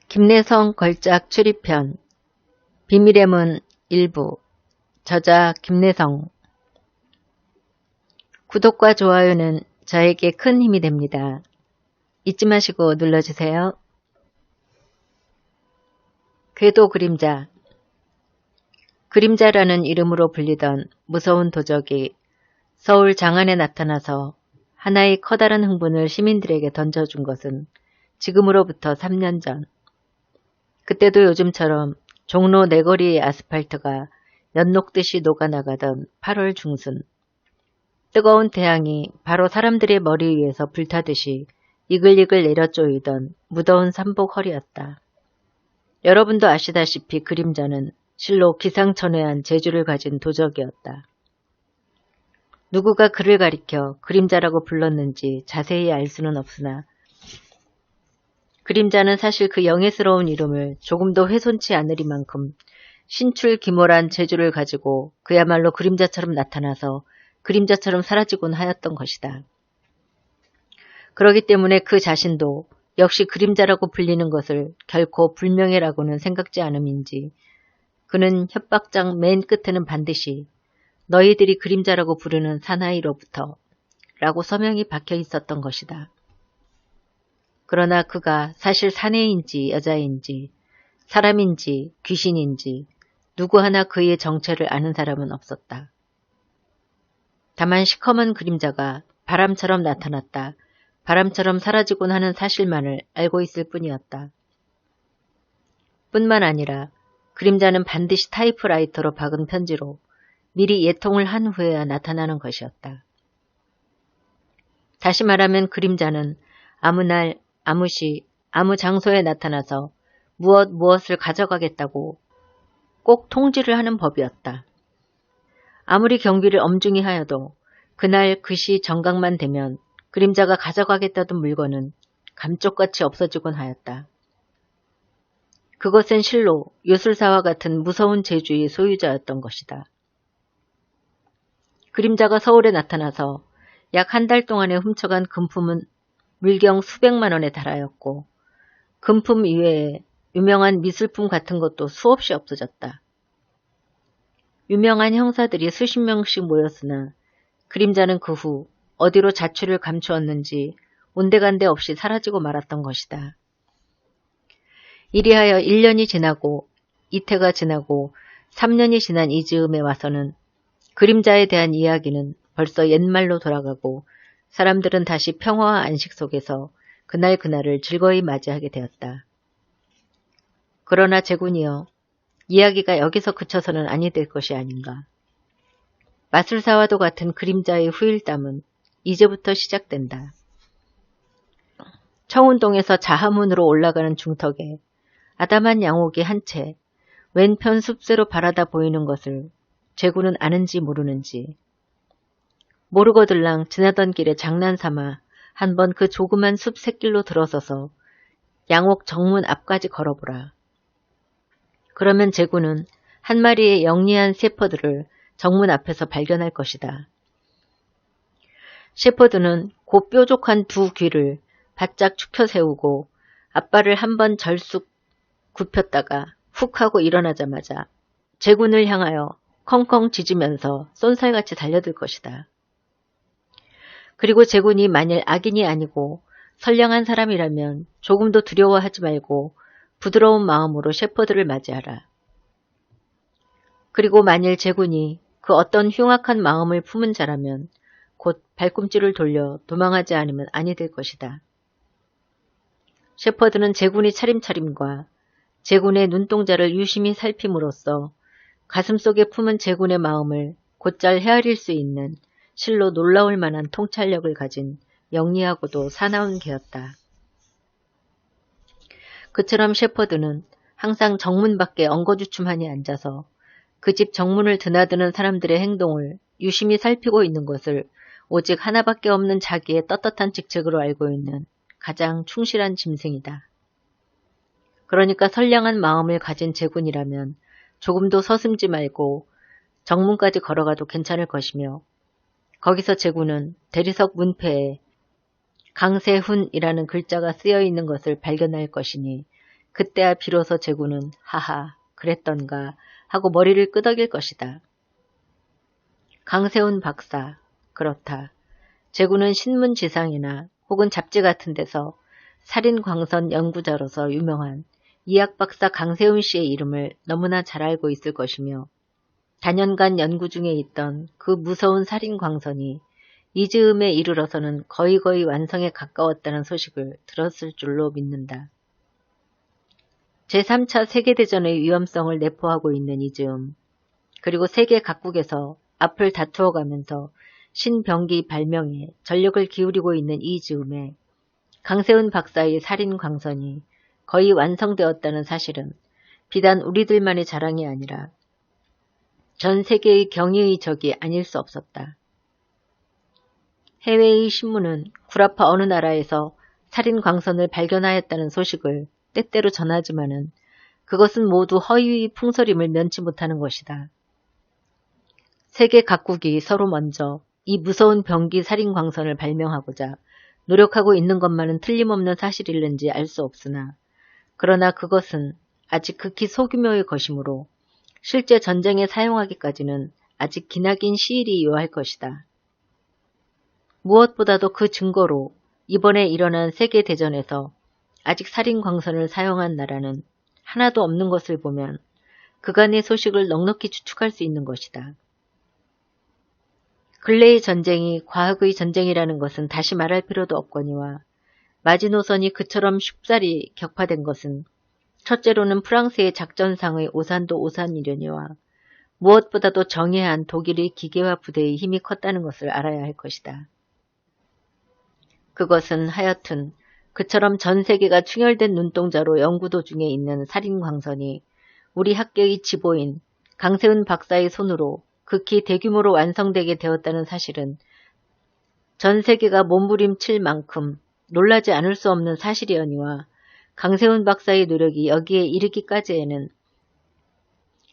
김내성 걸작 추리편 비밀의 문 일부 저자 김내성 구독과 좋아요는 저에게 큰 힘이 됩니다. 잊지 마시고 눌러주세요. 궤도 그림자 그림자라는 이름으로 불리던 무서운 도적이 서울 장안에 나타나서 하나의 커다란 흥분을 시민들에게 던져준 것은 지금으로부터 3년 전. 그때도 요즘처럼 종로 내거리의 아스팔트가 연녹듯이 녹아나가던 8월 중순. 뜨거운 태양이 바로 사람들의 머리 위에서 불타듯이 이글이글 내려쪼이던 무더운 삼복허리였다. 여러분도 아시다시피 그림자는 실로 기상천외한 재주를 가진 도적이었다. 누구가 그를 가리켜 그림자라고 불렀는지 자세히 알 수는 없으나 그림자는 사실 그 영예스러운 이름을 조금도 훼손치 않으리만큼 신출귀몰한 재주를 가지고 그야말로 그림자처럼 나타나서 그림자처럼 사라지곤 하였던 것이다. 그러기 때문에 그 자신도 역시 그림자라고 불리는 것을 결코 불명예라고는 생각지 않음인지 그는 협박장 맨 끝에는 반드시 너희들이 그림자라고 부르는 사나이로부터 라고 서명이 박혀 있었던 것이다. 그러나 그가 사실 사내인지 여자인지 사람인지 귀신인지 누구 하나 그의 정체를 아는 사람은 없었다. 다만 시커먼 그림자가 바람처럼 나타났다. 바람처럼 사라지곤 하는 사실만을 알고 있을 뿐이었다. 뿐만 아니라 그림자는 반드시 타이프라이터로 박은 편지로 미리 예통을 한 후에야 나타나는 것이었다. 다시 말하면 그림자는 아무 날, 아무 시, 아무 장소에 나타나서 무엇을 가져가겠다고 꼭 통지를 하는 법이었다. 아무리 경비를 엄중히 하여도 그날 그 시 정각만 되면 그림자가 가져가겠다던 물건은 감쪽같이 없어지곤 하였다. 그것은 실로 요술사와 같은 무서운 재주의 소유자였던 것이다. 그림자가 서울에 나타나서 약 한 달 동안에 훔쳐간 금품은 물경 수백만 원에 달하였고 금품 이외에 유명한 미술품 같은 것도 수없이 없어졌다. 유명한 형사들이 수십 명씩 모였으나 그림자는 그 후 어디로 자취를 감추었는지 온데간데 없이 사라지고 말았던 것이다. 이리하여 1년이 지나고 이태가 지나고 3년이 지난 이 즈음에 와서는 그림자에 대한 이야기는 벌써 옛말로 돌아가고 사람들은 다시 평화와 안식 속에서 그날을 즐거이 맞이하게 되었다. 그러나 제군이여, 이야기가 여기서 그쳐서는 아니 될 것이 아닌가. 마술사와도 같은 그림자의 후일담은 이제부터 시작된다. 청운동에서 자하문으로 올라가는 중턱에 아담한 양옥이 한 채 왼편 숲새로 바라다 보이는 것을 제군은 아는지 모르는지 모르고들랑 지나던 길에 장난삼아 한번 그 조그만 숲 샛길로 들어서서 양옥 정문 앞까지 걸어보라. 그러면 제군은 한 마리의 영리한 셰퍼드를 정문 앞에서 발견할 것이다. 셰퍼드는 곧 뾰족한 두 귀를 바짝 축혀 세우고 앞발을 한번 절쑥 굽혔다가 훅 하고 일어나자마자 제군을 향하여 컹컹 짖으면서 쏜살같이 달려들 것이다. 그리고 제군이 만일 악인이 아니고 선량한 사람이라면 조금도 두려워하지 말고 부드러운 마음으로 셰퍼드를 맞이하라. 그리고 만일 제군이 그 어떤 흉악한 마음을 품은 자라면 곧 발꿈치를 돌려 도망하지 않으면 아니 될 것이다. 셰퍼드는 제군의 차림차림과 제군의 눈동자를 유심히 살핌으로써 가슴속에 품은 제군의 마음을 곧잘 헤아릴 수 있는 실로 놀라울 만한 통찰력을 가진 영리하고도 사나운 개였다. 그처럼 셰퍼드는 항상 정문 밖에 엉거주춤하니 앉아서 그 집 정문을 드나드는 사람들의 행동을 유심히 살피고 있는 것을 오직 하나밖에 없는 자기의 떳떳한 직책으로 알고 있는 가장 충실한 짐승이다. 그러니까 선량한 마음을 가진 제군이라면 조금도 서슴지 말고 정문까지 걸어가도 괜찮을 것이며 거기서 제군은 대리석 문패에 강세훈이라는 글자가 쓰여 있는 것을 발견할 것이니 그때야 비로소 제구는 하하 그랬던가 하고 머리를 끄덕일 것이다. 강세훈 박사, 그렇다. 제구는 신문지상이나 혹은 잡지 같은 데서 살인광선 연구자로서 유명한 이학 박사 강세훈 씨의 이름을 너무나 잘 알고 있을 것이며 단연간 연구 중에 있던 그 무서운 살인광선이 이 즈음에 이르러서는 거의 완성에 가까웠다는 소식을 들었을 줄로 믿는다. 제3차 세계대전의 위험성을 내포하고 있는 이 즈음, 그리고 세계 각국에서 앞을 다투어가면서 신병기 발명에 전력을 기울이고 있는 이 즈음에 강세훈 박사의 살인광선이 거의 완성되었다는 사실은 비단 우리들만의 자랑이 아니라 전 세계의 경의의 적이 아닐 수 없었다. 해외의 신문은 구라파 어느 나라에서 살인광선을 발견하였다는 소식을 때때로 전하지만은 그것은 모두 허위의 풍설임을 면치 못하는 것이다. 세계 각국이 서로 먼저 이 무서운 병기 살인광선을 발명하고자 노력하고 있는 것만은 틀림없는 사실일는지 알 수 없으나 그러나 그것은 아직 극히 소규모의 것이므로 실제 전쟁에 사용하기까지는 아직 기나긴 시일이 요할 것이다. 무엇보다도 그 증거로 이번에 일어난 세계대전에서 아직 살인광선을 사용한 나라는 하나도 없는 것을 보면 그간의 소식을 넉넉히 추측할 수 있는 것이다. 근래의 전쟁이 과학의 전쟁이라는 것은 다시 말할 필요도 없거니와 마지노선이 그처럼 쉽사리 격파된 것은 첫째로는 프랑스의 작전상의 오산도 오산이려니와 무엇보다도 정예한 독일의 기계화 부대의 힘이 컸다는 것을 알아야 할 것이다. 그것은 하여튼 그처럼 전 세계가 충혈된 눈동자로 연구 도중에 있는 살인광선이 우리 학계의 지보인 강세훈 박사의 손으로 극히 대규모로 완성되게 되었다는 사실은 전 세계가 몸부림칠 만큼 놀라지 않을 수 없는 사실이오니와 강세훈 박사의 노력이 여기에 이르기까지에는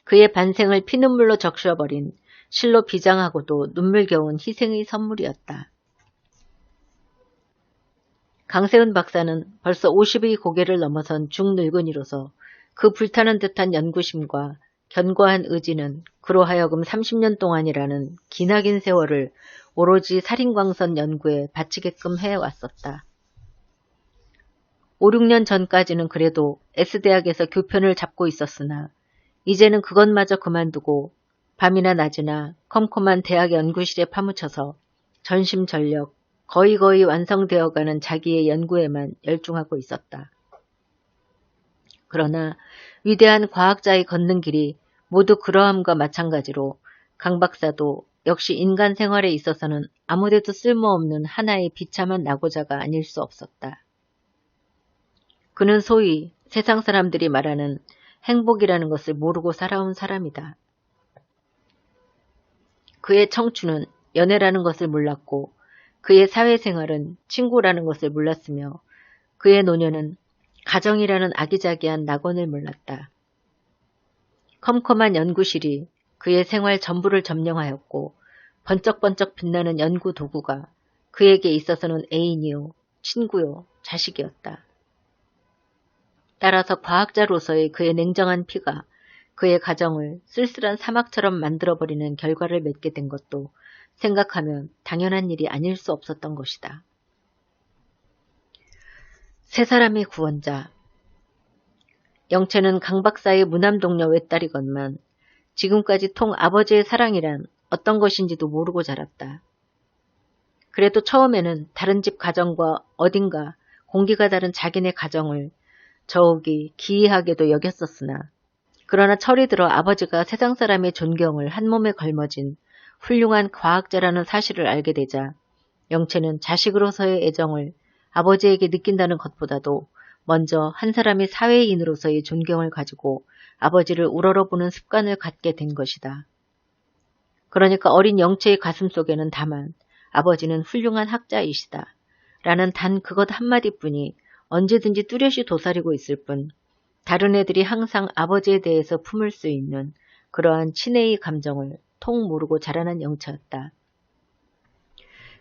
그의 반생을 피눈물로 적셔버린 실로 비장하고도 눈물겨운 희생의 선물이었다. 강세훈 박사는 벌써 50의 고개를 넘어선 중늙은이로서 그 불타는 듯한 연구심과 견고한 의지는 그로 하여금 30년 동안이라는 기나긴 세월을 오로지 살인광선 연구에 바치게끔 해왔었다. 5, 6년 전까지는 그래도 S대학에서 교편을 잡고 있었으나 이제는 그것마저 그만두고 밤이나 낮이나 컴컴한 대학 연구실에 파묻혀서 전심전력 거의 완성되어가는 자기의 연구에만 열중하고 있었다. 그러나 위대한 과학자의 걷는 길이 모두 그러함과 마찬가지로 강 박사도 역시 인간 생활에 있어서는 아무데도 쓸모없는 하나의 비참한 낙오자가 아닐 수 없었다. 그는 소위 세상 사람들이 말하는 행복이라는 것을 모르고 살아온 사람이다. 그의 청춘은 연애라는 것을 몰랐고 그의 사회생활은 친구라는 것을 몰랐으며 그의 노년은 가정이라는 아기자기한 낙원을 몰랐다. 컴컴한 연구실이 그의 생활 전부를 점령하였고 번쩍번쩍 빛나는 연구 도구가 그에게 있어서는 애인이요, 친구요, 자식이었다. 따라서 과학자로서의 그의 냉정한 피가 그의 가정을 쓸쓸한 사막처럼 만들어버리는 결과를 맺게 된 것도 생각하면 당연한 일이 아닐 수 없었던 것이다. 세 사람의 구원자. 영채는 강 박사의 무남동료 외딸이건만 지금까지 통 아버지의 사랑이란 어떤 것인지도 모르고 자랐다. 그래도 처음에는 다른 집 가정과 어딘가 공기가 다른 자기네 가정을 저욱이 기이하게도 여겼었으나 그러나 철이 들어 아버지가 세상 사람의 존경을 한몸에 걸머진 훌륭한 과학자라는 사실을 알게 되자 영채는 자식으로서의 애정을 아버지에게 느낀다는 것보다도 먼저 한 사람의 사회인으로서의 존경을 가지고 아버지를 우러러보는 습관을 갖게 된 것이다. 그러니까 어린 영채의 가슴 속에는 다만 아버지는 훌륭한 학자이시다 라는 단 그것 한마디뿐이 언제든지 뚜렷이 도사리고 있을 뿐 다른 애들이 항상 아버지에 대해서 품을 수 있는 그러한 친애의 감정을 통 모르고 자라난 영채였다.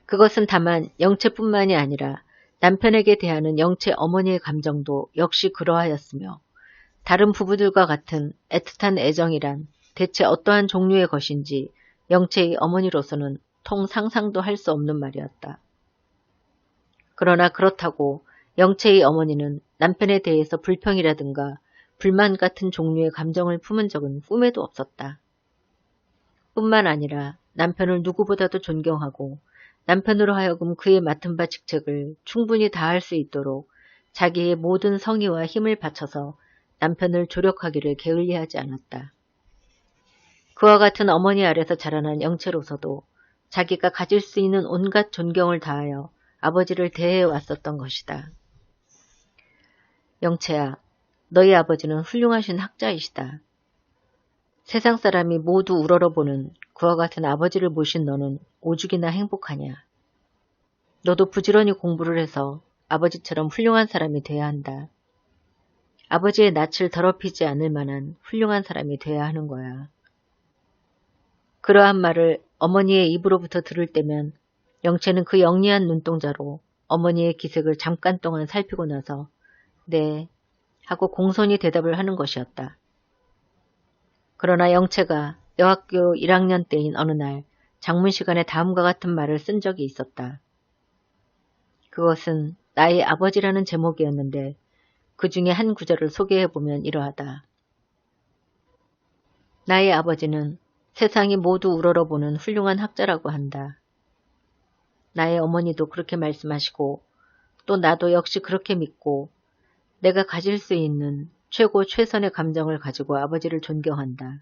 그것은 다만 영채뿐만이 아니라 남편에게 대하는 영채 어머니의 감정도 역시 그러하였으며 다른 부부들과 같은 애틋한 애정이란 대체 어떠한 종류의 것인지 영채의 어머니로서는 통 상상도 할 수 없는 말이었다. 그러나 그렇다고 영채의 어머니는 남편에 대해서 불평이라든가 불만 같은 종류의 감정을 품은 적은 꿈에도 없었다. 뿐만 아니라 남편을 누구보다도 존경하고 남편으로 하여금 그의 맡은 바 직책을 충분히 다할 수 있도록 자기의 모든 성의와 힘을 바쳐서 남편을 조력하기를 게을리하지 않았다. 그와 같은 어머니 아래서 자라난 영채로서도 자기가 가질 수 있는 온갖 존경을 다하여 아버지를 대해왔었던 것이다. 영채야, 너희 아버지는 훌륭하신 학자이시다. 세상 사람이 모두 우러러보는 그와 같은 아버지를 모신 너는 오죽이나 행복하냐. 너도 부지런히 공부를 해서 아버지처럼 훌륭한 사람이 돼야 한다. 아버지의 낯을 더럽히지 않을 만한 훌륭한 사람이 돼야 하는 거야. 그러한 말을 어머니의 입으로부터 들을 때면 영채는 그 영리한 눈동자로 어머니의 기색을 잠깐 동안 살피고 나서 네 하고 공손히 대답을 하는 것이었다. 그러나 영채가 여학교 1학년 때인 어느 날 장문 시간에 다음과 같은 말을 쓴 적이 있었다. 그것은 나의 아버지라는 제목이었는데 그 중에 한 구절을 소개해보면 이러하다. 나의 아버지는 세상이 모두 우러러보는 훌륭한 학자라고 한다. 나의 어머니도 그렇게 말씀하시고 또 나도 역시 그렇게 믿고 내가 가질 수 있는 최고 최선의 감정을 가지고 아버지를 존경한다.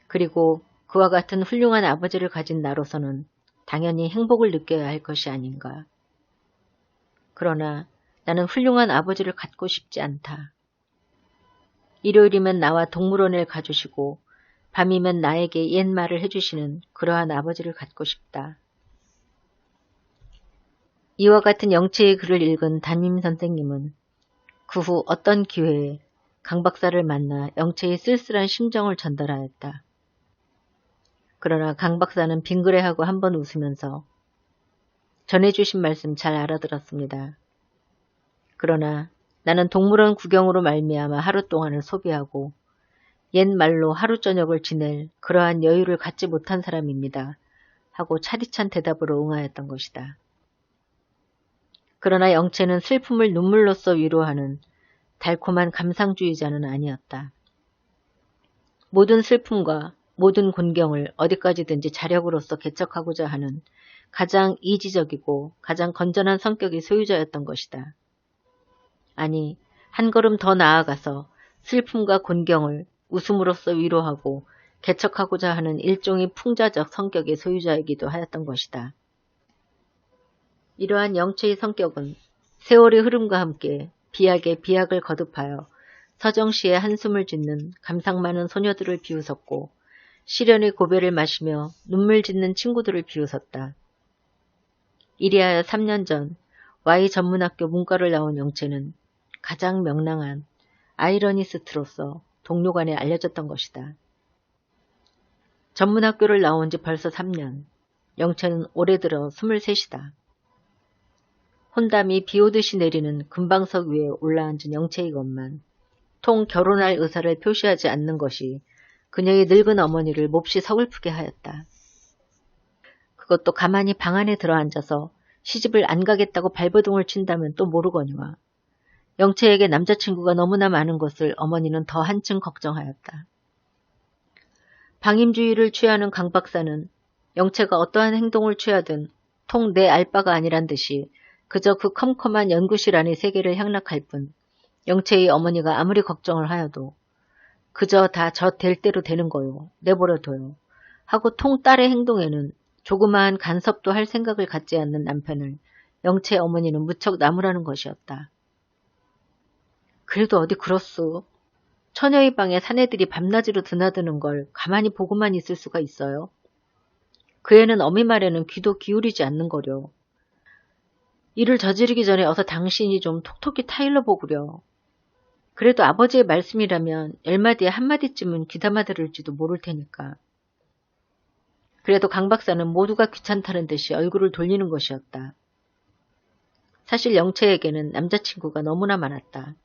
그리고 그와 같은 훌륭한 아버지를 가진 나로서는 당연히 행복을 느껴야 할 것이 아닌가. 그러나 나는 훌륭한 아버지를 갖고 싶지 않다. 일요일이면 나와 동물원에 가주시고 밤이면 나에게 옛 말을 해주시는 그러한 아버지를 갖고 싶다. 이와 같은 영채의 글을 읽은 담임 선생님은 그 후 어떤 기회에 강 박사를 만나 영채의 쓸쓸한 심정을 전달하였다. 그러나 강 박사는 빙그레하고 한번 웃으면서 전해주신 말씀 잘 알아들었습니다. 그러나 나는 동물원 구경으로 말미암아 하루 동안을 소비하고 옛 말로 하루 저녁을 지낼 그러한 여유를 갖지 못한 사람입니다. 하고 차디찬 대답으로 응하였던 것이다. 그러나 영채는 슬픔을 눈물로써 위로하는 달콤한 감상주의자는 아니었다. 모든 슬픔과 모든 곤경을 어디까지든지 자력으로서 개척하고자 하는 가장 이지적이고 가장 건전한 성격의 소유자였던 것이다. 아니, 한 걸음 더 나아가서 슬픔과 곤경을 웃음으로써 위로하고 개척하고자 하는 일종의 풍자적 성격의 소유자이기도 하였던 것이다. 이러한 영채의 성격은 세월의 흐름과 함께 비약에 비약을 거듭하여 서정시에 한숨을 짓는 감상 많은 소녀들을 비웃었고 시련의 고배를 마시며 눈물 짓는 친구들을 비웃었다. 이리하여 3년 전 Y 전문학교 문과를 나온 영채는 가장 명랑한 아이러니스트로서 동료 간에 알려졌던 것이다. 전문학교를 나온 지 벌써 3년, 영채는 올해 들어 23이다. 혼담이 비오듯이 내리는 금방석 위에 올라앉은 영채의 것만 통 결혼할 의사를 표시하지 않는 것이 그녀의 늙은 어머니를 몹시 서글프게 하였다. 그것도 가만히 방 안에 들어앉아서 시집을 안 가겠다고 발버둥을 친다면 또 모르거니와 영채에게 남자친구가 너무나 많은 것을 어머니는 더 한층 걱정하였다. 방임주의를 취하는 강 박사는 영채가 어떠한 행동을 취하든 통 내 알 바가 아니란 듯이 그저 그 컴컴한 연구실 안의 세계를 향락할 뿐 영채의 어머니가 아무리 걱정을 하여도 그저 다 저 될 대로 되는 거요. 내버려둬요. 하고 통 딸의 행동에는 조그마한 간섭도 할 생각을 갖지 않는 남편을 영채 어머니는 무척 나무라는 것이었다. 그래도 어디 그렇소. 처녀의 방에 사내들이 밤낮으로 드나드는 걸 가만히 보고만 있을 수가 있어요. 그 애는 어미 말에는 귀도 기울이지 않는 거려. 일을 저지르기 전에 어서 당신이 좀 톡톡히 타일러 보구려. 그래도 아버지의 말씀이라면 10마디에 한마디쯤은 귀담아 들을지도 모를 테니까. 그래도 강 박사는 모두가 귀찮다는 듯이 얼굴을 돌리는 것이었다. 사실 영채에게는 남자친구가 너무나 많았다.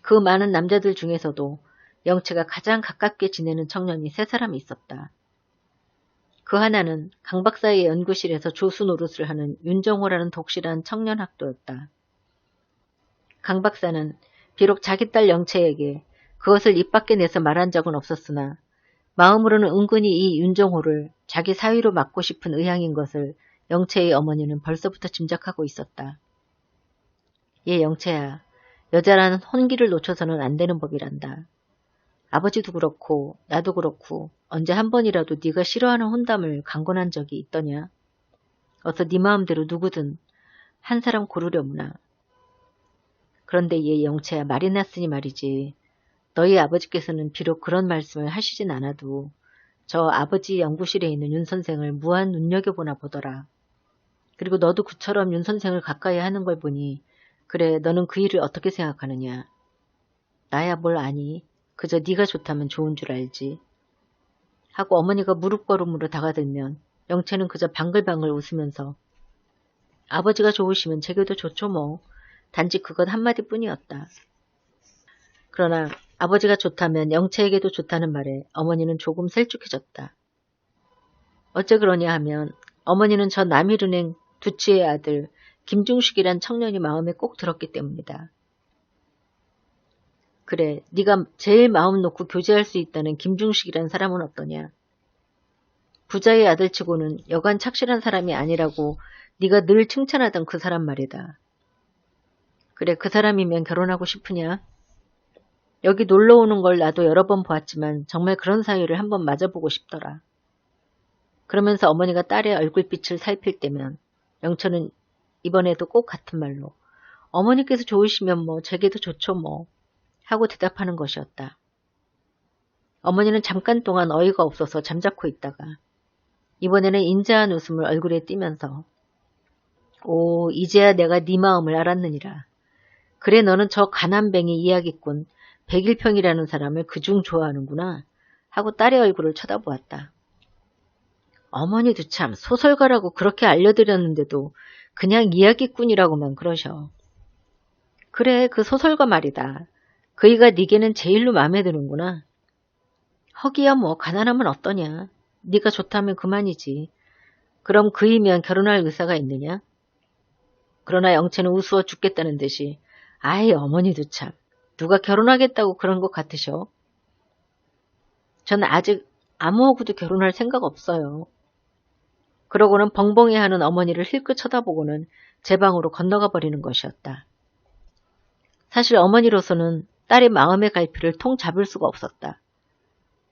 그 많은 남자들 중에서도 영채가 가장 가깝게 지내는 청년이 3사람이 있었다. 그 하나는 강 박사의 연구실에서 조수 노릇을 하는 윤정호라는 독실한 청년 학도였다. 강 박사는 비록 자기 딸 영채에게 그것을 입 밖에 내서 말한 적은 없었으나 마음으로는 은근히 이 윤정호를 자기 사위로 맡고 싶은 의향인 것을 영채의 어머니는 벌써부터 짐작하고 있었다. 얘 영채야, 여자라는 혼기를 놓쳐서는 안 되는 법이란다. 아버지도 그렇고 나도 그렇고 언제 한 번이라도 네가 싫어하는 혼담을 강권한 적이 있더냐? 어서 네 마음대로 누구든 한 사람 고르려무나. 그런데 얘 영채야, 말이 났으니 말이지. 너희 아버지께서는 비록 그런 말씀을 하시진 않아도 저 아버지 연구실에 있는 윤 선생을 무한 눈여겨보나 보더라. 그리고 너도 그처럼 윤 선생을 가까이 하는 걸 보니 그래, 너는 그 일을 어떻게 생각하느냐. 나야 뭘 아니. 그저 네가 좋다면 좋은 줄 알지. 하고 어머니가 무릎걸음으로 다가들면 영채는 그저 방글방글 웃으면서 아버지가 좋으시면 제게도 좋죠 뭐. 단지 그것 한마디뿐이었다. 그러나 아버지가 좋다면 영채에게도 좋다는 말에 어머니는 조금 셀쭉해졌다. 어째 그러냐 하면 어머니는 저 남일은행 두치의 아들 김중식이란 청년이 마음에 꼭 들었기 때문이다. 그래, 네가 제일 마음 놓고 교제할 수 있다는 김중식이란 사람은 어떠냐? 부자의 아들치고는 여간 착실한 사람이 아니라고 네가 늘 칭찬하던 그 사람 말이다. 그래, 그 사람이면 결혼하고 싶으냐? 여기 놀러 오는 걸 나도 여러 번 보았지만 정말 그런 사위를 한번 맞아보고 싶더라. 그러면서 어머니가 딸의 얼굴빛을 살필 때면 영철은 이번에도 꼭 같은 말로 어머니께서 좋으시면 뭐 제게도 좋죠 뭐 하고 대답하는 것이었다. 어머니는 잠깐 동안 어이가 없어서 잠자코 있다가 이번에는 인자한 웃음을 얼굴에 띠면서 오, 이제야 내가 네 마음을 알았느니라. 그래, 너는 저 가난뱅이 이야기꾼 백일평이라는 사람을 그중 좋아하는구나 하고 딸의 얼굴을 쳐다보았다. 어머니도 참 소설가라고 그렇게 알려드렸는데도 그냥 이야기꾼이라고만 그러셔. 그래, 그 소설가 말이다. 그이가 네게는 제일로 마음에 드는구나. 허기야 뭐 가난하면 어떠냐. 네가 좋다면 그만이지. 그럼 그이면 결혼할 의사가 있느냐? 그러나 영채는 우스워 죽겠다는 듯이 아이 어머니도 참 누가 결혼하겠다고 그런 것 같으셔? 저는 아직 아무하고도 결혼할 생각 없어요. 그러고는 벙벙해하는 어머니를 힐끗 쳐다보고는 제 방으로 건너가 버리는 것이었다. 사실 어머니로서는 딸의 마음의 갈피를 통 잡을 수가 없었다.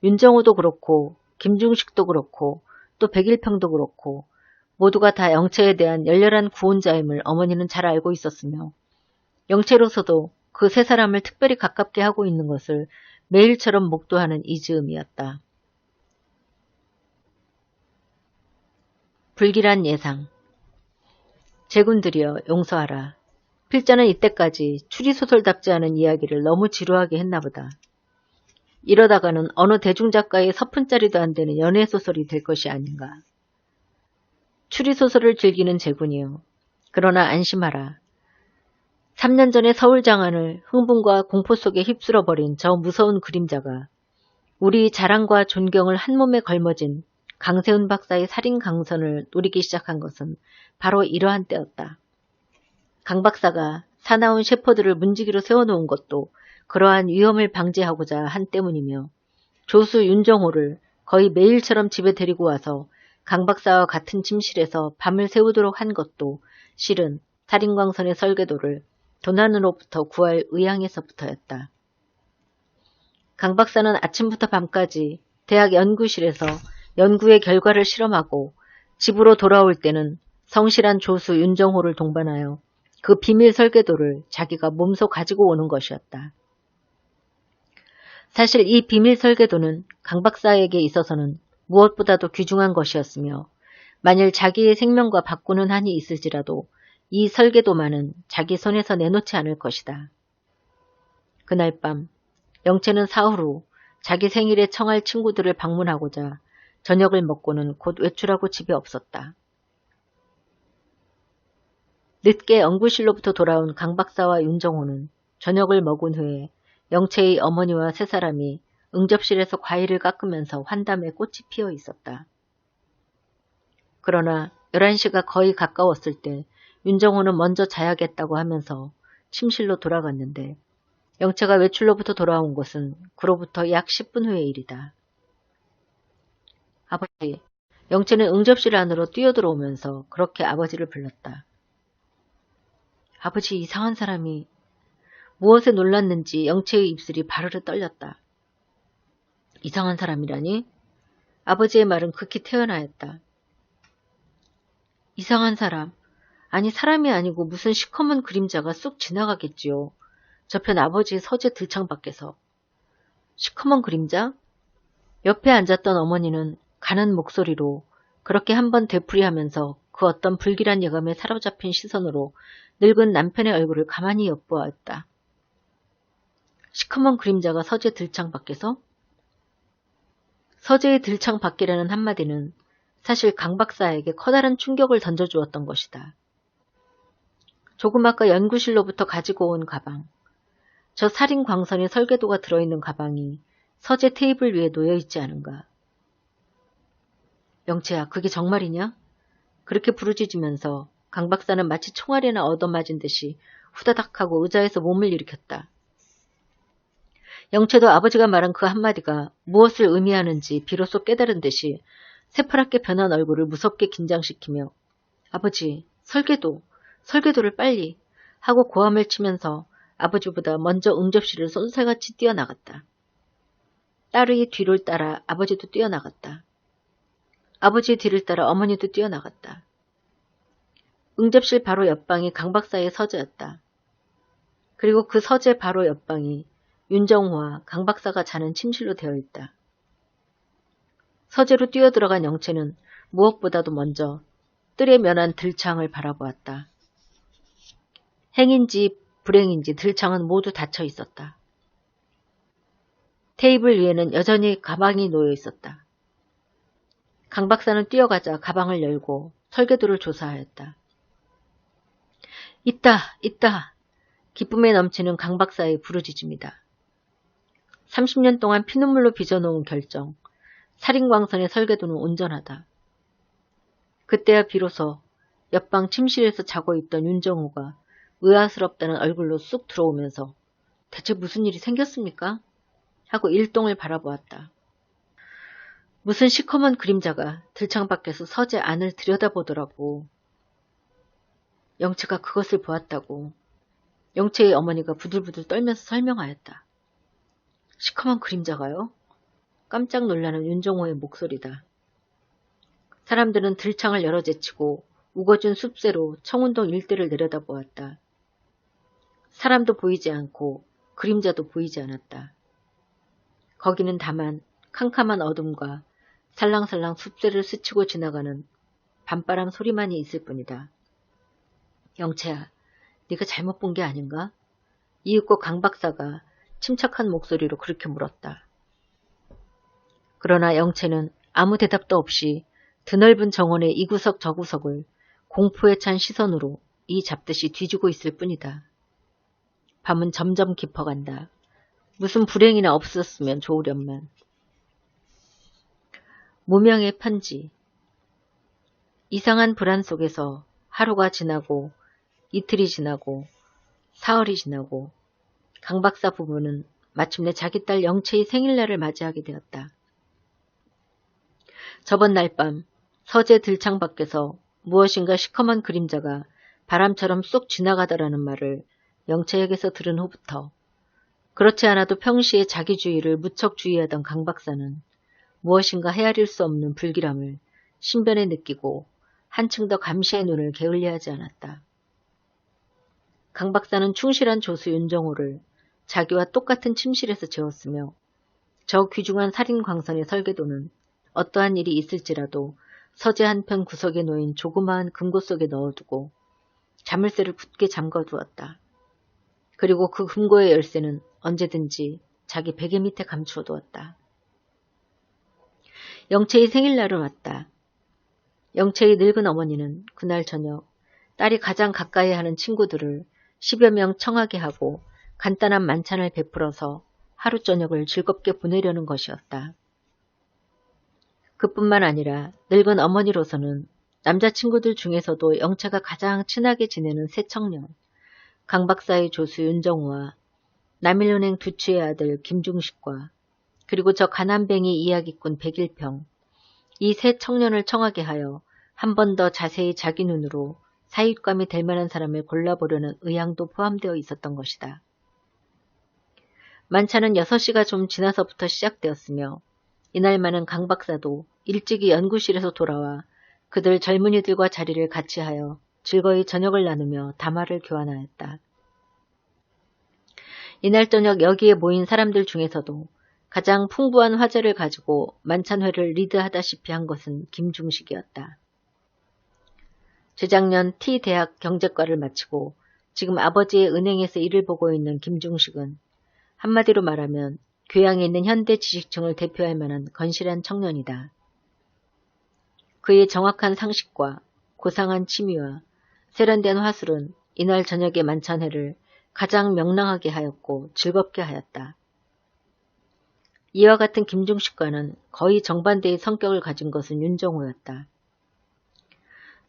윤정호도 그렇고 김중식도 그렇고 또 백일평도 그렇고 모두가 다 영채에 대한 열렬한 구원자임을 어머니는 잘 알고 있었으며 영채로서도 그 3사람을 특별히 가깝게 하고 있는 것을 매일처럼 목도하는 이즈음이었다. 불길한 예상. 제군들이여 용서하라. 필자는 이때까지 추리소설답지 않은 이야기를 너무 지루하게 했나보다. 이러다가는 어느 대중작가의 서푼짜리도 안 되는 연애소설이 될 것이 아닌가. 추리소설을 즐기는 제군이여. 그러나 안심하라. 3년 전에 서울장안을 흥분과 공포 속에 휩쓸어버린 저 무서운 그림자가 우리 자랑과 존경을 한몸에 걸머쥔 강세훈 박사의 살인 강선을 노리기 시작한 것은 바로 이러한 때였다. 강 박사가 사나운 셰퍼드를 문지기로 세워놓은 것도 그러한 위험을 방지하고자 한 때문이며 조수 윤정호를 거의 매일처럼 집에 데리고 와서 강 박사와 같은 침실에서 밤을 새우도록 한 것도 실은 살인광선의 설계도를 도난으로부터 구할 의향에서부터였다. 강 박사는 아침부터 밤까지 대학 연구실에서 연구의 결과를 실험하고 집으로 돌아올 때는 성실한 조수 윤정호를 동반하여 그 비밀 설계도를 자기가 몸소 가지고 오는 것이었다. 사실 이 비밀 설계도는 강 박사에게 있어서는 무엇보다도 귀중한 것이었으며 만일 자기의 생명과 바꾸는 한이 있을지라도 이 설계도만은 자기 손에서 내놓지 않을 것이다. 그날 밤 영채는 사흘 후 자기 생일에 청할 친구들을 방문하고자 저녁을 먹고는 곧 외출하고 집에 없었다. 늦게 연구실로부터 돌아온 강 박사와 윤정호는 저녁을 먹은 후에 영채의 어머니와 세 사람이 응접실에서 과일을 깎으면서 환담에 꽃이 피어 있었다. 그러나 11시가 거의 가까웠을 때 윤정호는 먼저 자야겠다고 하면서 침실로 돌아갔는데 영채가 외출로부터 돌아온 것은 그로부터 약 10분 후의 일이다. 아버지, 영채는 응접실 안으로 뛰어들어오면서 그렇게 아버지를 불렀다. 아버지, 이상한 사람이. 무엇에 놀랐는지 영채의 입술이 바르르 떨렸다. 이상한 사람이라니? 아버지의 말은 극히 태연하였다. 이상한 사람. 아니 사람이 아니고 무슨 시커먼 그림자가 쑥 지나가겠지요. 저편 아버지의 서재 들창 밖에서. 시커먼 그림자? 옆에 앉았던 어머니는 가는 목소리로 그렇게 한번 되풀이하면서 그 어떤 불길한 예감에 사로잡힌 시선으로 늙은 남편의 얼굴을 가만히 엿보았다. 시커먼 그림자가 서재 들창 밖에서? 서재의 들창 밖이라는 한마디는 사실 강 박사에게 커다란 충격을 던져주었던 것이다. 조금 아까 연구실로부터 가지고 온 가방. 저 살인 광선의 설계도가 들어있는 가방이 서재 테이블 위에 놓여있지 않은가. 영채야, 그게 정말이냐? 그렇게 부르짖으면서 강 박사는 마치 총알이나 얻어맞은 듯이 후다닥 하고 의자에서 몸을 일으켰다. 영채도 아버지가 말한 그 한마디가 무엇을 의미하는지 비로소 깨달은 듯이 새파랗게 변한 얼굴을 무섭게 긴장시키며 아버지, 설계도를 빨리 하고 고함을 치면서 아버지보다 먼저 응접실을 쏜살같이 뛰어나갔다. 딸의 뒤를 따라 아버지도 뛰어나갔다. 아버지의 뒤를 따라 어머니도 뛰어나갔다. 응접실 바로 옆방이 강 박사의 서재였다. 그리고 그 서재 바로 옆방이 윤정호와 강 박사가 자는 침실로 되어 있다. 서재로 뛰어들어간 영채는 무엇보다도 먼저 뜰에 면한 들창을 바라보았다. 행인지 불행인지 들창은 모두 닫혀 있었다. 테이블 위에는 여전히 가방이 놓여 있었다. 강 박사는 뛰어가자 가방을 열고 설계도를 조사하였다. 있다. 기쁨에 넘치는 강 박사의 부르짖음이다. 30년 동안 피눈물로 빚어놓은 결정, 살인광선의 설계도는 온전하다. 그때야 비로소 옆방 침실에서 자고 있던 윤정호가 의아스럽다는 얼굴로 쑥 들어오면서 대체 무슨 일이 생겼습니까? 하고 일동을 바라보았다. 무슨 시커먼 그림자가 들창 밖에서 서재 안을 들여다보더라고. 영채가 그것을 보았다고. 영채의 어머니가 부들부들 떨면서 설명하였다. 시커먼 그림자가요? 깜짝 놀라는 윤정호의 목소리다. 사람들은 들창을 열어 제치고 우거진 숲새로 청운동 일대를 내려다보았다. 사람도 보이지 않고 그림자도 보이지 않았다. 거기는 다만 캄캄한 어둠과 살랑살랑 숲새를 스치고 지나가는 밤바람 소리만이 있을 뿐이다. 영채야, 네가 잘못 본 게 아닌가? 이윽고 강 박사가 침착한 목소리로 그렇게 물었다. 그러나 영채는 아무 대답도 없이 드넓은 정원의 이구석 저구석을 공포에 찬 시선으로 이 잡듯이 뒤지고 있을 뿐이다. 밤은 점점 깊어간다. 무슨 불행이나 없었으면 좋으련만. 무명의 편지. 이상한 불안 속에서 하루가 지나고 이틀이 지나고 사흘이 지나고 강 박사 부부는 마침내 자기 딸 영채의 생일날을 맞이하게 되었다. 저번 날 밤 서재 들창 밖에서 무엇인가 시커먼 그림자가 바람처럼 쏙 지나가더라는 말을 영채에게서 들은 후부터 그렇지 않아도 평시에 자기주의를 무척 주의하던 강 박사는 무엇인가 헤아릴 수 없는 불길함을 신변에 느끼고 한층 더 감시의 눈을 게을리하지 않았다. 강 박사는 충실한 조수 윤정호를 자기와 똑같은 침실에서 재웠으며 저 귀중한 살인 광선의 설계도는 어떠한 일이 있을지라도 서재 한편 구석에 놓인 조그마한 금고 속에 넣어두고 자물쇠를 굳게 잠궈두었다. 그리고 그 금고의 열쇠는 언제든지 자기 베개 밑에 감추어 두었다. 영채의 생일날은 왔다. 영채의 늙은 어머니는 그날 저녁 딸이 가장 가까이 하는 친구들을 10여 명 청하게 하고 간단한 만찬을 베풀어서 하루 저녁을 즐겁게 보내려는 것이었다. 그뿐만 아니라 늙은 어머니로서는 남자친구들 중에서도 영채가 가장 친하게 지내는 새 청년, 강 박사의 조수 윤정우와 남일은행 두치의 아들 김중식과 그리고 저 가난뱅이 이야기꾼 백일평, 이 세 청년을 청하게 하여 한 번 더 자세히 자기 눈으로 사윗감이 될 만한 사람을 골라보려는 의향도 포함되어 있었던 것이다. 만찬은 6시가 좀 지나서부터 시작되었으며 이날만은 강 박사도 일찍이 연구실에서 돌아와 그들 젊은이들과 자리를 같이 하여 즐거이 저녁을 나누며 담화를 교환하였다. 이날 저녁 여기에 모인 사람들 중에서도 가장 풍부한 화제를 가지고 만찬회를 리드하다시피 한 것은 김중식이었다. 재작년 T대학 경제과를 마치고 지금 아버지의 은행에서 일을 보고 있는 김중식은 한마디로 말하면 교양에 있는 현대 지식층을 대표할 만한 건실한 청년이다. 그의 정확한 상식과 고상한 취미와 세련된 화술은 이날 저녁의 만찬회를 가장 명랑하게 하였고 즐겁게 하였다. 이와 같은 김중식과는 거의 정반대의 성격을 가진 것은 윤정호였다.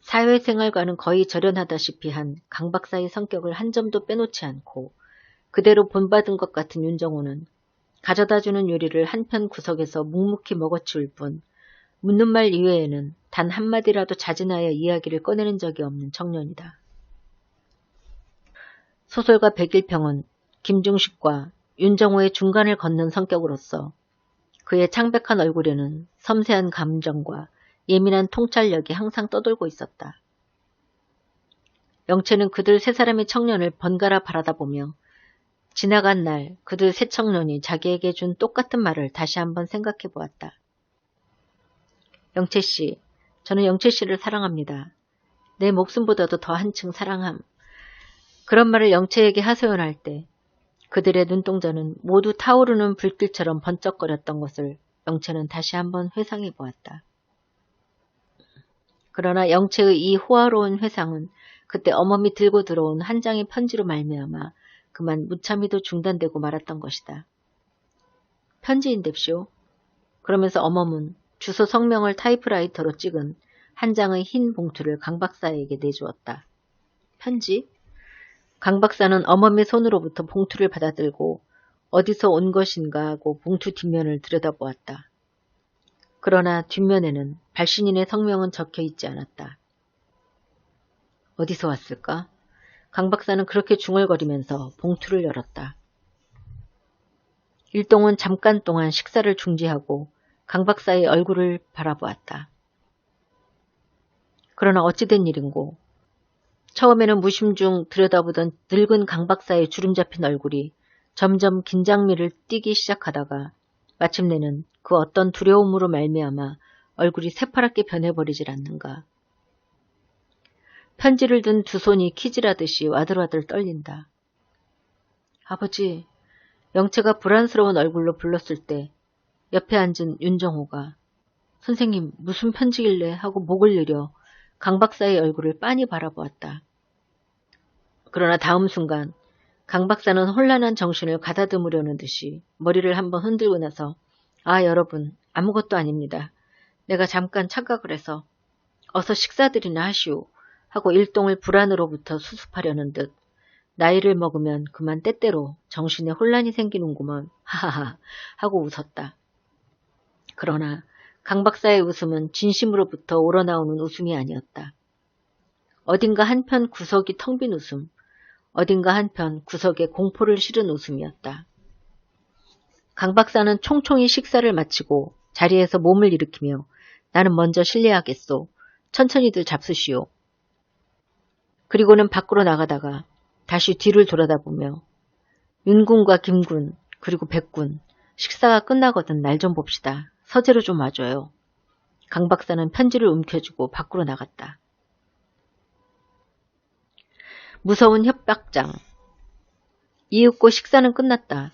사회생활과는 거의 절연하다시피 한 강 박사의 성격을 한 점도 빼놓지 않고 그대로 본받은 것 같은 윤정호는 가져다주는 요리를 한편 구석에서 묵묵히 먹어치울 뿐 묻는 말 이외에는 단 한마디라도 자진하여 이야기를 꺼내는 적이 없는 청년이다. 소설가 백일평은 김중식과 윤정호의 중간을 걷는 성격으로서 그의 창백한 얼굴에는 섬세한 감정과 예민한 통찰력이 항상 떠돌고 있었다. 영채는 그들 세 사람의 청년을 번갈아 바라다보며 지나간 날 그들 세 청년이 자기에게 준 똑같은 말을 다시 한번 생각해 보았다. 영채씨, 저는 영채씨를 사랑합니다. 내 목숨보다도 더 한층 사랑함. 그런 말을 영채에게 하소연할 때 그들의 눈동자는 모두 타오르는 불길처럼 번쩍거렸던 것을 영채는 다시 한번 회상해 보았다. 그러나 영채의 이 호화로운 회상은 그때 어멈이 들고 들어온 한 장의 편지로 말미암아 그만 무참히도 중단되고 말았던 것이다. 편지인뎁쇼. 그러면서 어멈은 주소 성명을 타이프라이터로 찍은 한 장의 흰 봉투를 강 박사에게 내주었다. 편지? 강 박사는 어멈의 손으로부터 봉투를 받아들고 어디서 온 것인가 하고 봉투 뒷면을 들여다보았다. 그러나 뒷면에는 발신인의 성명은 적혀 있지 않았다. 어디서 왔을까? 강 박사는 그렇게 중얼거리면서 봉투를 열었다. 일동은 잠깐 동안 식사를 중지하고 강 박사의 얼굴을 바라보았다. 그러나 어찌된 일인고 처음에는 무심중 들여다보던 늙은 강 박사의 주름 잡힌 얼굴이 점점 긴장미를 띠기 시작하다가 마침내는 그 어떤 두려움으로 말미암아 얼굴이 새파랗게 변해버리질 않는가. 편지를 든 두 손이 키질하듯이 와들와들 떨린다. 아버지, 영채가 불안스러운 얼굴로 불렀을 때 옆에 앉은 윤정호가 선생님 무슨 편지길래 하고 목을 내려 강 박사의 얼굴을 빤히 바라보았다. 그러나 다음 순간 강 박사는 혼란한 정신을 가다듬으려는 듯이 머리를 한번 흔들고 나서 아 여러분 아무것도 아닙니다. 내가 잠깐 착각을 해서 어서 식사들이나 하시오 하고 일동을 불안으로부터 수습하려는 듯 나이를 먹으면 그만 때때로 정신에 혼란이 생기는구먼 하하하 하고 웃었다. 그러나 강 박사의 웃음은 진심으로부터 우러나오는 웃음이 아니었다. 어딘가 한편 구석이 텅 빈 웃음, 어딘가 한편 구석에 공포를 실은 웃음이었다. 강 박사는 총총히 식사를 마치고 자리에서 몸을 일으키며 나는 먼저 실례하겠소. 천천히들 잡수시오. 그리고는 밖으로 나가다가 다시 뒤를 돌아다보며 윤군과 김군 그리고 백군 식사가 끝나거든 날 좀 봅시다. 서재로 좀 와줘요. 강 박사는 편지를 움켜쥐고 밖으로 나갔다. 무서운 협박장. 이윽고 식사는 끝났다.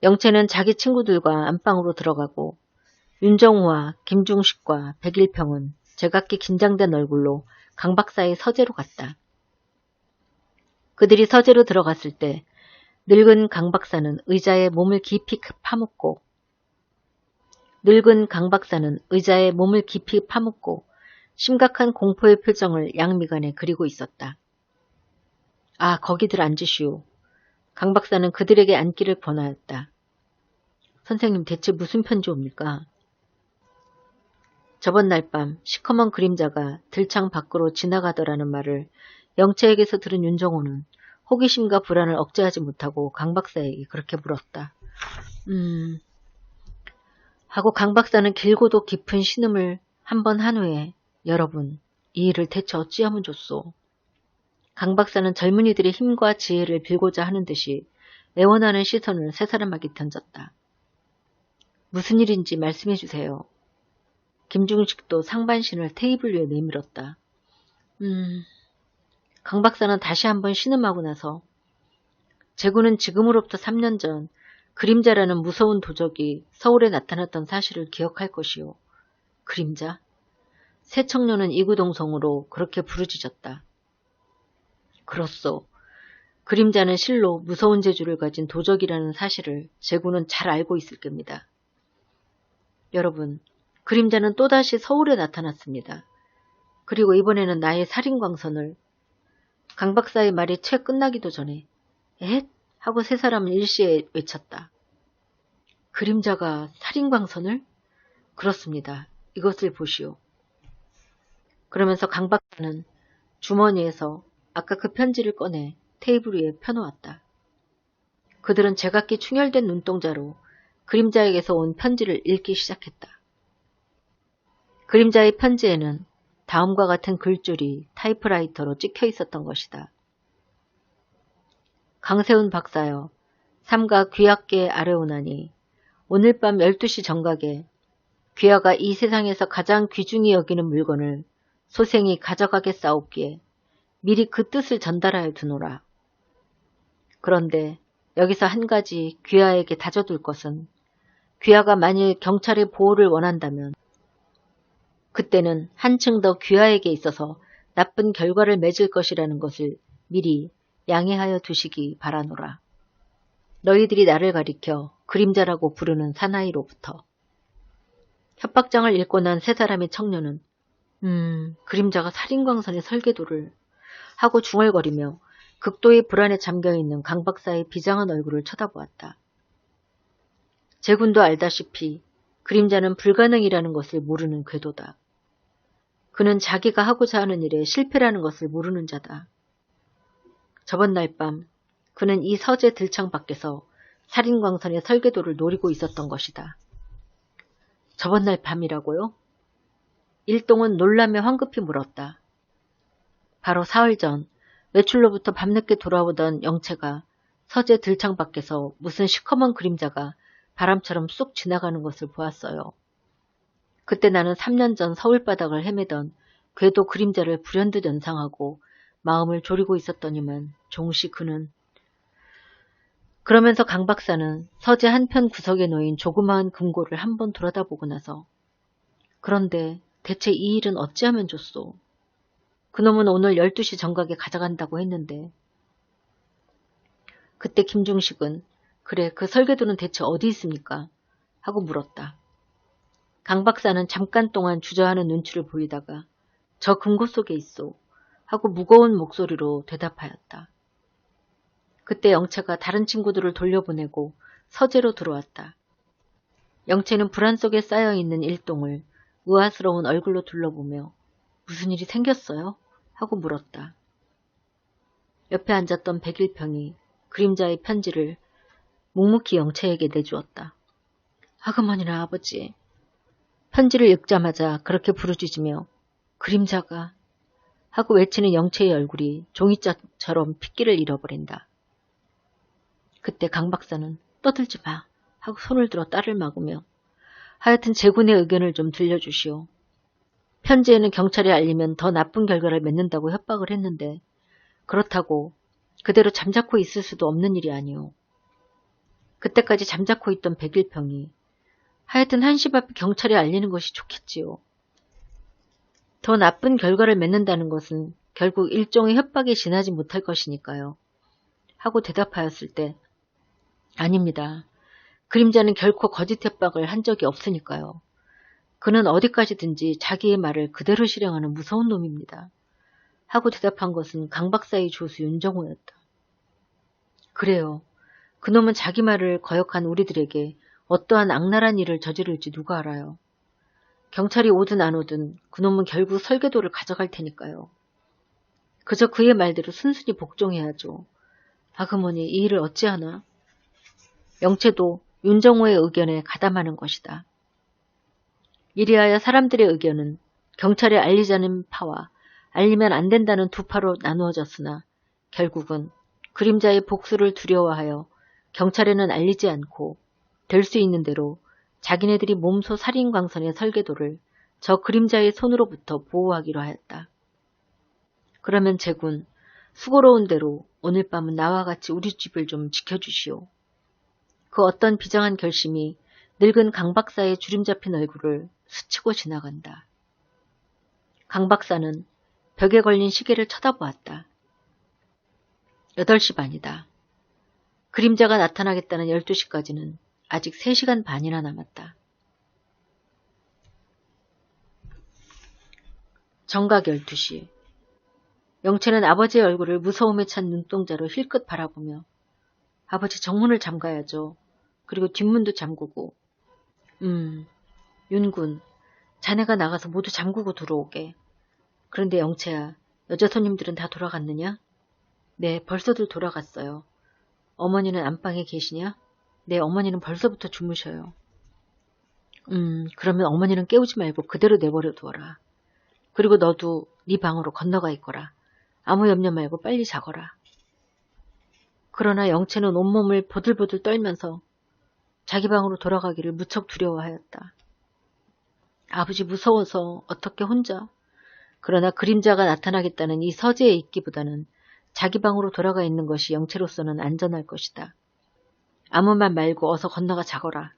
영채는 자기 친구들과 안방으로 들어가고 윤정우와 김중식과 백일평은 제각기 긴장된 얼굴로 강 박사의 서재로 갔다. 그들이 서재로 들어갔을 때 늙은 강 박사는 의자에 몸을 깊이 파묻고 심각한 공포의 표정을 양미간에 그리고 있었다. 아, 거기들 앉으시오. 강 박사는 그들에게 앉기를 권하였다. 선생님, 대체 무슨 편지 옵니까? 저번 날 밤 시커먼 그림자가 들창 밖으로 지나가더라는 말을 영채에게서 들은 윤정호는 호기심과 불안을 억제하지 못하고 강 박사에게 그렇게 물었다. 하고 강 박사는 길고도 깊은 신음을 한 번 한 후에 여러분, 이 일을 대체 어찌하면 좋소? 강 박사는 젊은이들의 힘과 지혜를 빌고자 하는 듯이 애원하는 시선을 세 사람에게 던졌다. 무슨 일인지 말씀해 주세요. 김중식도 상반신을 테이블 위에 내밀었다. 강 박사는 다시 한번 신음하고 나서 제구는 지금으로부터 3년 전 그림자라는 무서운 도적이 서울에 나타났던 사실을 기억할 것이요. 그림자? 새 청년은 이구동성으로 그렇게 부르짖었다. 그렇소. 그림자는 실로 무서운 재주를 가진 도적이라는 사실을 제구는 잘 알고 있을 겁니다. 여러분, 그림자는 또다시 서울에 나타났습니다. 그리고 이번에는 나의 살인광선을 강 박사의 말이 채 끝나기도 전에 엣? 하고 세 사람은 일시에 외쳤다. 그림자가 살인광선을? 그렇습니다. 이것을 보시오. 그러면서 강 박사는 주머니에서 아까 그 편지를 꺼내 테이블 위에 펴놓았다. 그들은 제각기 충혈된 눈동자로 그림자에게서 온 편지를 읽기 시작했다. 그림자의 편지에는 다음과 같은 글줄이 타이프라이터로 찍혀 있었던 것이다. 강세훈 박사여, 삼가 귀하께 아뢰오나니 오늘 밤 12시 정각에 귀하가 이 세상에서 가장 귀중히 여기는 물건을 소생이 가져가겠사옵기에 미리 그 뜻을 전달하여 두노라. 그런데 여기서 한 가지 귀하에게 다져둘 것은 귀하가 만일 경찰의 보호를 원한다면 그때는 한층 더 귀하에게 있어서 나쁜 결과를 맺을 것이라는 것을 미리 양해하여 두시기 바라노라. 너희들이 나를 가리켜 그림자라고 부르는 사나이로부터. 협박장을 읽고 난 세 사람의 청년은 그림자가 살인광선의 설계도를 하고 중얼거리며 극도의 불안에 잠겨있는 강 박사의 비장한 얼굴을 쳐다보았다. 제군도 알다시피 그림자는 불가능이라는 것을 모르는 궤도다. 그는 자기가 하고자 하는 일에 실패라는 것을 모르는 자다. 저번 날 밤 그는 이 서재 들창 밖에서 살인광선의 설계도를 노리고 있었던 것이다. 저번 날 밤이라고요? 일동은 놀라며 황급히 물었다. 바로 사흘 전 외출로부터 밤늦게 돌아오던 영채가 서재 들창 밖에서 무슨 시커먼 그림자가 바람처럼 쑥 지나가는 것을 보았어요. 그때 나는 3년 전 서울바닥을 헤매던 궤도 그림자를 불현듯 연상하고 마음을 졸이고 있었더니만 종시 그는 그러면서 강 박사는 서재 한편 구석에 놓인 조그마한 금고를 한번 돌아다보고 나서 그런데 대체 이 일은 어찌하면 좋소? 그놈은 오늘 12시 정각에 가져간다고 했는데 그때 김중식은 그래 그 설계도는 대체 어디 있습니까? 하고 물었다. 강 박사는 잠깐 동안 주저하는 눈치를 보이다가 저 금고 속에 있소 하고 무거운 목소리로 대답하였다. 그때 영채가 다른 친구들을 돌려보내고 서재로 들어왔다. 영채는 불안 속에 쌓여있는 일동을 의아스러운 얼굴로 둘러보며 무슨 일이 생겼어요? 하고 물었다. 옆에 앉았던 백일평이 그림자의 편지를 묵묵히 영채에게 내주었다. 아그머니나 아버지. 편지를 읽자마자 그렇게 부르짖으며 그림자가 하고 외치는 영채의 얼굴이 종이자처럼 핏기를 잃어버린다. 그때 강 박사는 떠들지 마 하고 손을 들어 딸을 막으며 하여튼 제군의 의견을 좀 들려주시오. 편지에는 경찰에 알리면 더 나쁜 결과를 맺는다고 협박을 했는데 그렇다고 그대로 잠자코 있을 수도 없는 일이 아니오. 그때까지 잠자코 있던 백일평이 하여튼 1시 앞에 경찰에 알리는 것이 좋겠지요. 더 나쁜 결과를 맺는다는 것은 결국 일종의 협박에 지나지 못할 것이니까요. 하고 대답하였을 때 아닙니다. 그림자는 결코 거짓 협박을 한 적이 없으니까요. 그는 어디까지든지 자기의 말을 그대로 실행하는 무서운 놈입니다. 하고 대답한 것은 강 박사의 조수 윤정호였다. 그래요. 그놈은 자기 말을 거역한 우리들에게 어떠한 악랄한 일을 저지를지 누가 알아요. 경찰이 오든 안 오든 그놈은 결국 설계도를 가져갈 테니까요. 그저 그의 말대로 순순히 복종해야죠. 아그머니 이 일을 어찌하나? 영채도 윤정호의 의견에 가담하는 것이다. 이리하여 사람들의 의견은 경찰에 알리자는 파와 알리면 안 된다는 두 파로 나누어졌으나 결국은 그림자의 복수를 두려워하여 경찰에는 알리지 않고 될 수 있는 대로 자기네들이 몸소 살인광선의 설계도를 저 그림자의 손으로부터 보호하기로 하였다. 그러면 제군, 수고로운 대로 오늘 밤은 나와 같이 우리 집을 좀 지켜주시오. 그 어떤 비장한 결심이 늙은 강 박사의 주름 잡힌 얼굴을 스치고 지나간다. 강 박사는 벽에 걸린 시계를 쳐다보았다. 8시 반이다. 그림자가 나타나겠다는 12시까지는 아직 3시간 반이나 남았다. 정각 12시. 영채는 아버지의 얼굴을 무서움에 찬 눈동자로 힐끗 바라보며 아버지 정문을 잠가야죠. 그리고 뒷문도 잠그고 윤군, 자네가 나가서 모두 잠그고 들어오게. 그런데 영채야, 여자 손님들은 다 돌아갔느냐? 네, 벌써들 돌아갔어요. 어머니는 안방에 계시냐? 네, 어머니는 벌써부터 주무셔요. 그러면 어머니는 깨우지 말고 그대로 내버려 두어라. 그리고 너도 네 방으로 건너가 있거라. 아무 염려 말고 빨리 자거라. 그러나 영채는 온몸을 보들보들 떨면서 자기 방으로 돌아가기를 무척 두려워하였다. 아버지 무서워서 어떻게 혼자? 그러나 그림자가 나타나겠다는 이 서재에 있기보다는 자기 방으로 돌아가 있는 것이 영채로서는 안전할 것이다. 아무 말 말고 어서 건너가 자거라.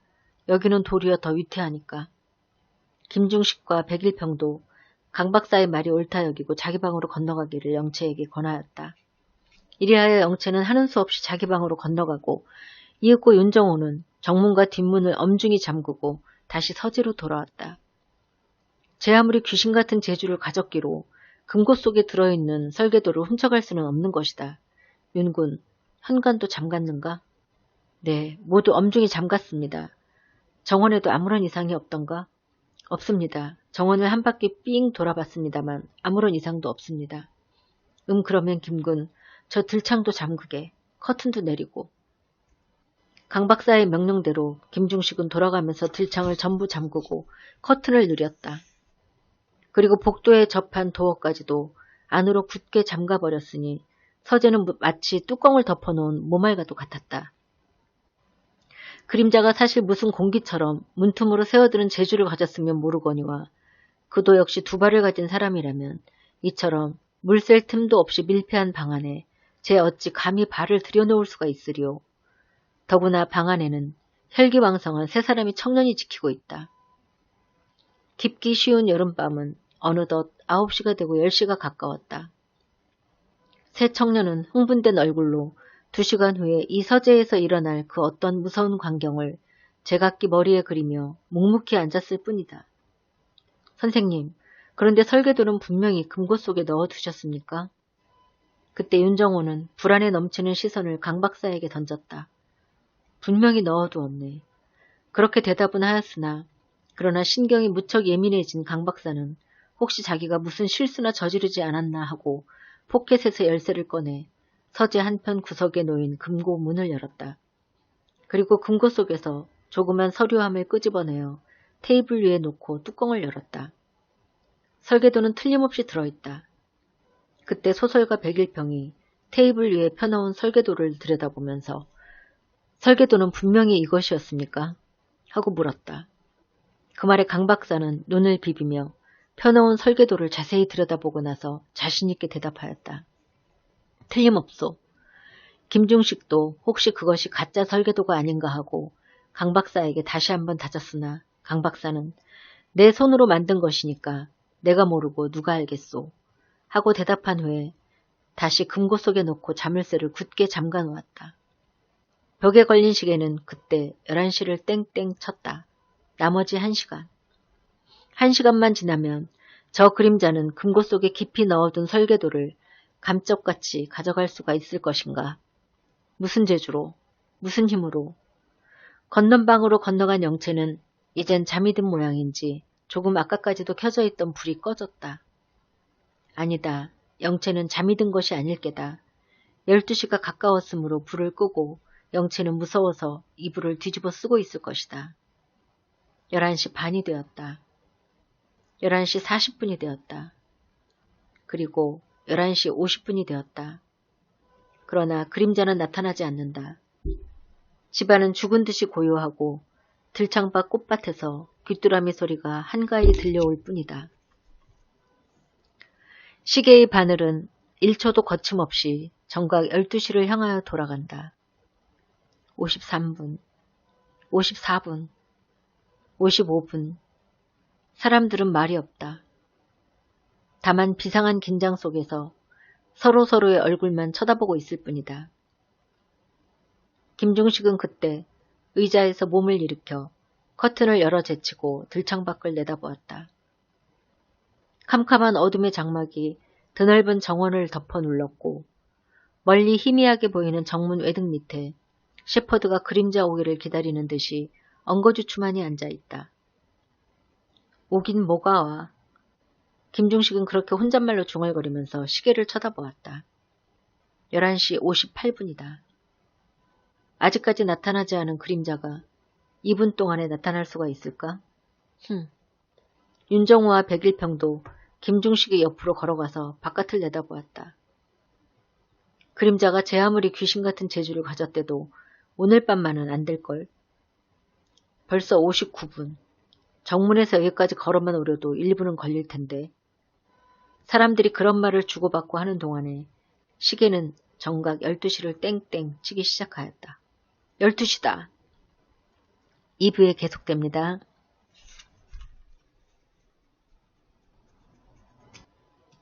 여기는 도리어 더 위태하니까. 김중식과 백일평도 강 박사의 말이 옳다 여기고 자기 방으로 건너가기를 영채에게 권하였다. 이리하여 영채는 하는 수 없이 자기 방으로 건너가고 이윽고 윤정호는 정문과 뒷문을 엄중히 잠그고 다시 서재로 돌아왔다. 제 아무리 귀신 같은 재주를 가졌기로 금고 속에 들어있는 설계도를 훔쳐갈 수는 없는 것이다. 윤군, 현관도 잠갔는가? 네, 모두 엄중히 잠갔습니다. 정원에도 아무런 이상이 없던가? 없습니다. 정원을 한 바퀴 삥 돌아봤습니다만 아무런 이상도 없습니다. 그러면 김군, 저 들창도 잠그게, 커튼도 내리고. 강 박사의 명령대로 김중식은 돌아가면서 들창을 전부 잠그고 커튼을 누렸다. 그리고 복도에 접한 도어까지도 안으로 굳게 잠가버렸으니 서재는 마치 뚜껑을 덮어놓은 모말과도 같았다. 그림자가 사실 무슨 공기처럼 문틈으로 새어드는 재주를 가졌으면 모르거니와 그도 역시 두 발을 가진 사람이라면 이처럼 물샐 틈도 없이 밀폐한 방 안에 제 어찌 감히 발을 들여놓을 수가 있으리요. 더구나 방 안에는 혈기왕성한 세 사람이 청년이 지키고 있다. 깊기 쉬운 여름밤은 어느덧 9시가 되고 10시가 가까웠다. 세 청년은 흥분된 얼굴로 2시간 후에 이 서재에서 일어날 그 어떤 무서운 광경을 제각기 머리에 그리며 묵묵히 앉았을 뿐이다. 선생님, 그런데 설계도는 분명히 금고 속에 넣어두셨습니까? 그때 윤정호는 불안에 넘치는 시선을 강 박사에게 던졌다. 분명히 넣어두었네. 그렇게 대답은 하였으나 그러나 신경이 무척 예민해진 강 박사는 혹시 자기가 무슨 실수나 저지르지 않았나 하고 포켓에서 열쇠를 꺼내 서재 한편 구석에 놓인 금고 문을 열었다. 그리고 금고 속에서 조그만 서류함을 끄집어내어 테이블 위에 놓고 뚜껑을 열었다. 설계도는 틀림없이 들어있다. 그때 소설가 백일평이 테이블 위에 펴놓은 설계도를 들여다보면서 설계도는 분명히 이것이었습니까? 하고 물었다. 그 말에 강 박사는 눈을 비비며 펴놓은 설계도를 자세히 들여다보고 나서 자신있게 대답하였다. 틀림없소. 김중식도 혹시 그것이 가짜 설계도가 아닌가 하고 강 박사에게 다시 한번 다졌으나 강 박사는 내 손으로 만든 것이니까 내가 모르고 누가 알겠소 하고 대답한 후에 다시 금고 속에 넣고 자물쇠를 굳게 잠가 놓았다. 벽에 걸린 시계는 그때 11시를 땡땡 쳤다. 나머지 1시간. 1시간만 지나면 저 그림자는 금고 속에 깊이 넣어둔 설계도를 감쪽같이 가져갈 수가 있을 것인가. 무슨 재주로, 무슨 힘으로. 건넌방으로 건너간 영채는 이젠 잠이 든 모양인지 조금 아까까지도 켜져 있던 불이 꺼졌다. 아니다. 영채는 잠이 든 것이 아닐 게다. 12시가 가까웠으므로 불을 끄고 영채는 무서워서 이불을 뒤집어 쓰고 있을 것이다. 11시 반이 되었다. 11시 40분이 되었다. 그리고 11시 50분이 되었다. 그러나 그림자는 나타나지 않는다. 집안은 죽은 듯이 고요하고 들창밖 꽃밭에서 귀뚜라미 소리가 한가히 들려올 뿐이다. 시계의 바늘은 1초도 거침없이 정각 12시를 향하여 돌아간다. 53분, 54분, 55분. 사람들은 말이 없다. 다만 비상한 긴장 속에서 서로서로의 얼굴만 쳐다보고 있을 뿐이다. 김중식은 그때 의자에서 몸을 일으켜 커튼을 열어 제치고 들창 밖을 내다보았다. 캄캄한 어둠의 장막이 드넓은 정원을 덮어 눌렀고 멀리 희미하게 보이는 정문 외등 밑에 셰퍼드가 그림자 오기를 기다리는 듯이 엉거주춤하니 앉아있다. 오긴 뭐가 와. 김중식은 그렇게 혼잣말로 중얼거리면서 시계를 쳐다보았다. 11시 58분이다. 아직까지 나타나지 않은 그림자가 2분 동안에 나타날 수가 있을까? 윤정우와 백일평도 김중식의 옆으로 걸어가서 바깥을 내다보았다. 그림자가 제 아무리 귀신 같은 재주를 가졌대도 오늘 밤만은 안 될걸. 벌써 59분. 정문에서 여기까지 걸어만 오려도 1분은 걸릴 텐데. 사람들이 그런 말을 주고받고 하는 동안에 시계는 정각 12시를 땡땡 치기 시작하였다. 12시다. 2부에 계속됩니다.